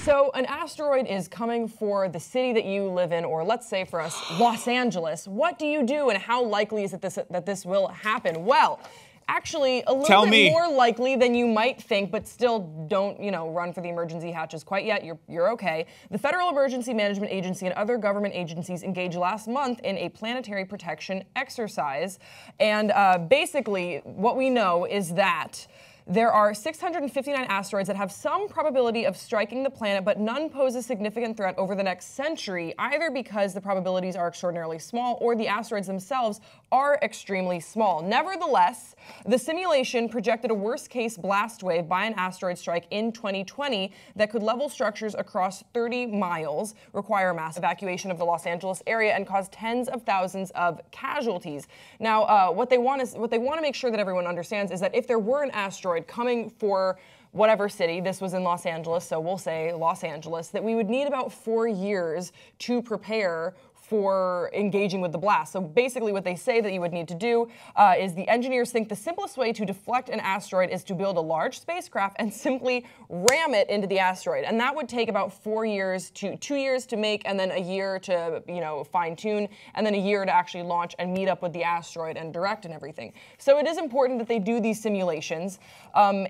So an asteroid is coming for the city that you live in, or let's say for us, Los Angeles. What do you do, and how likely is it that this will happen? Well, actually, a little bit more likely than you might think, but still don't, run for the emergency hatches quite yet. You're okay. The Federal Emergency Management Agency and other government agencies engaged last month in a planetary protection exercise. And basically, what we know is that there are 659 asteroids that have some probability of striking the planet, but none pose a significant threat over the next century, either because the probabilities are extraordinarily small or the asteroids themselves are extremely small. Nevertheless, the simulation projected a worst-case blast wave by an asteroid strike in 2020 that could level structures across 30 miles, require mass evacuation of the Los Angeles area, and cause tens of thousands of casualties. Now, what they want to make sure that everyone understands is that if there were an asteroid coming for whatever city, this was in Los Angeles, so we'll say Los Angeles, that we would need about 4 years to prepare for engaging with the blast. So basically what they say that you would need to do is the engineers think the simplest way to deflect an asteroid is to build a large spacecraft and simply ram it into the asteroid. And that would take about 4 years to 2 years to make, and then a year to fine tune, and then a year to actually launch and meet up with the asteroid and direct and everything. So it is important that they do these simulations. An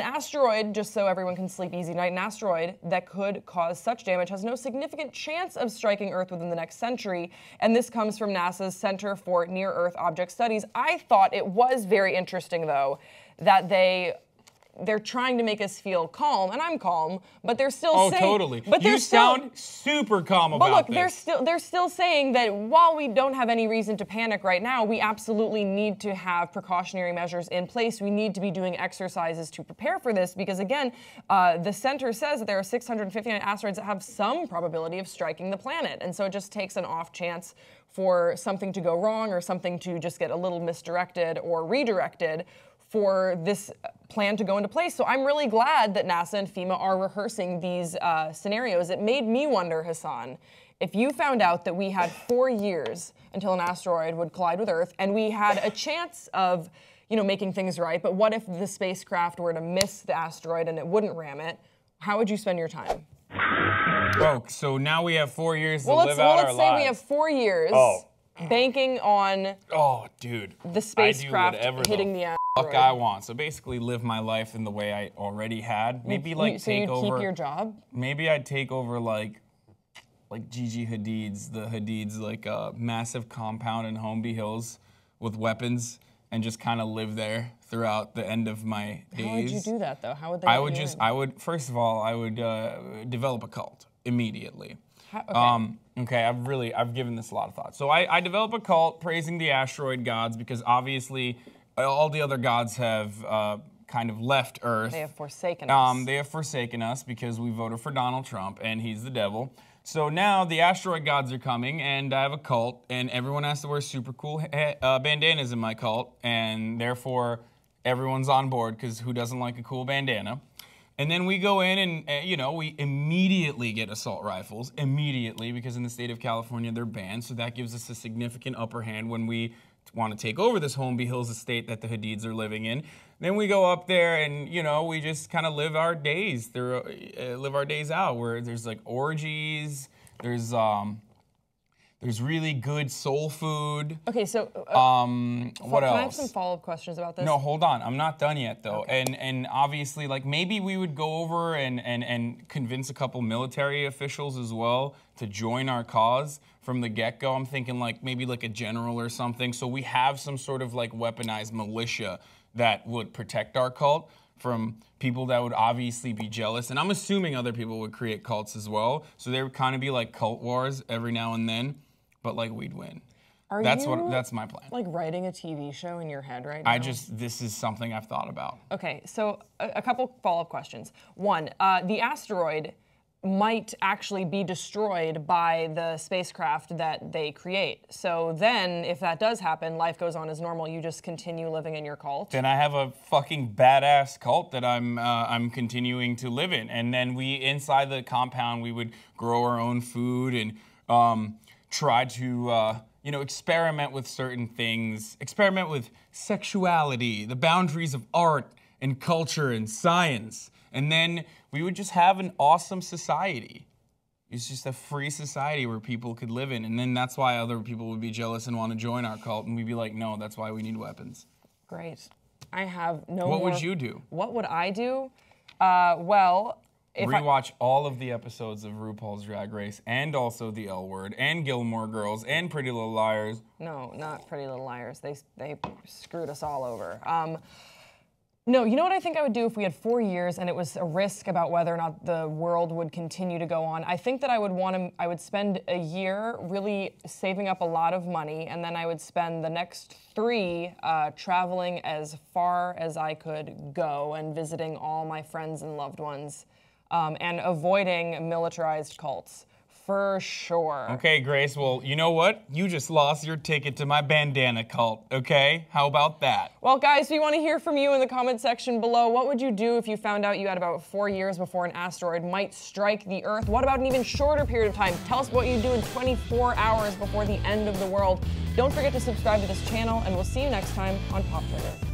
asteroid, just so everyone can sleep easy tonight, an asteroid that could cause such damage has no significant chance of striking Earth within the next century, and this comes from NASA's Center for Near-Earth Object Studies. I thought it was very interesting, though, that they're trying to make us feel calm, and I'm calm, but they're still saying— totally. But you sound super calm about this. But look, they're still saying that while we don't have any reason to panic right now, we absolutely need to have precautionary measures in place. We need to be doing exercises to prepare for this because, again, the center says that there are 659 asteroids that have some probability of striking the planet, and so it just takes an off chance for something to go wrong or something to just get a little misdirected or redirected for this plan to go into place. So I'm really glad that NASA and FEMA are rehearsing these scenarios. It made me wonder, Hasan, if you found out that we had 4 years until an asteroid would collide with Earth, and we had a chance of, making things right, but what if the spacecraft were to miss the asteroid and it wouldn't ram it? How would you spend your time? Oh, so now we have 4 years to live out our lives. Let's say we have 4 years. Banking on the spacecraft hitting the asteroid. Fuck I want. So basically live my life in the way I already had. Maybe take over. So you'd keep your job? Maybe I'd take over like Gigi Hadid's, massive compound in Holmby Hills with weapons and just kind of live there throughout the end of my days. How would you do that though? How would they First of all, I would develop a cult immediately. Okay. I've given this a lot of thought. So I develop a cult praising the asteroid gods because obviously all the other gods have kind of left Earth. They have forsaken us. They have forsaken us because we voted for Donald Trump and he's the devil. So now the asteroid gods are coming and I have a cult and everyone has to wear super cool bandanas in my cult, and therefore everyone's on board because who doesn't like a cool bandana? And then we go in and, we immediately get assault rifles, immediately, because in the state of California they're banned. So that gives us a significant upper hand when we want to take over this Holmby Hills estate that the Hadids are living in. Then we go up there and, we just kind of live our days out, where there's like orgies, there's really good soul food. Okay, so what else? Can I have some follow-up questions about this? No, hold on. I'm not done yet, though. Okay. And obviously, maybe we would go over and convince a couple military officials as well to join our cause from the get-go. I'm thinking maybe a general or something. So we have some sort of weaponized militia that would protect our cult from people that would obviously be jealous. And I'm assuming other people would create cults as well. So there would kind of be cult wars every now and then. But we'd win. That's my plan. Writing a TV show in your head right now? This is something I've thought about. Okay, so a couple follow-up questions. One, the asteroid might actually be destroyed by the spacecraft that they create. So then, if that does happen, life goes on as normal. You just continue living in your cult. Then I have a fucking badass cult that I'm continuing to live in. And then inside the compound, we would grow our own food and try to, experiment with certain things, experiment with sexuality, the boundaries of art and culture and science, And then we would just have an awesome society. It's just a free society where people could live in. And then that's why other people would be jealous and want to join our cult. And we'd be like, no, that's why we need weapons. Great. I have no What more... would you do? What would I do? Well... Rewatch all of the episodes of RuPaul's Drag Race, and also The L Word, and Gilmore Girls, and Pretty Little Liars. No, not Pretty Little Liars. They screwed us all over. No, you know what I think I would do if we had 4 years and it was a risk about whether or not the world would continue to go on? I think that I would spend a year really saving up a lot of money, and then I would spend the next 3 traveling as far as I could go and visiting all my friends and loved ones. And avoiding militarized cults, for sure. Okay, Grace, well, you know what? You just lost your ticket to my bandana cult, okay? How about that? Well, guys, we want to hear from you in the comment section below. What would you do if you found out you had about 4 years before an asteroid might strike the Earth? What about an even shorter period of time? Tell us what you'd do in 24 hours before the end of the world. Don't forget to subscribe to this channel, and we'll see you next time on Pop Trigger.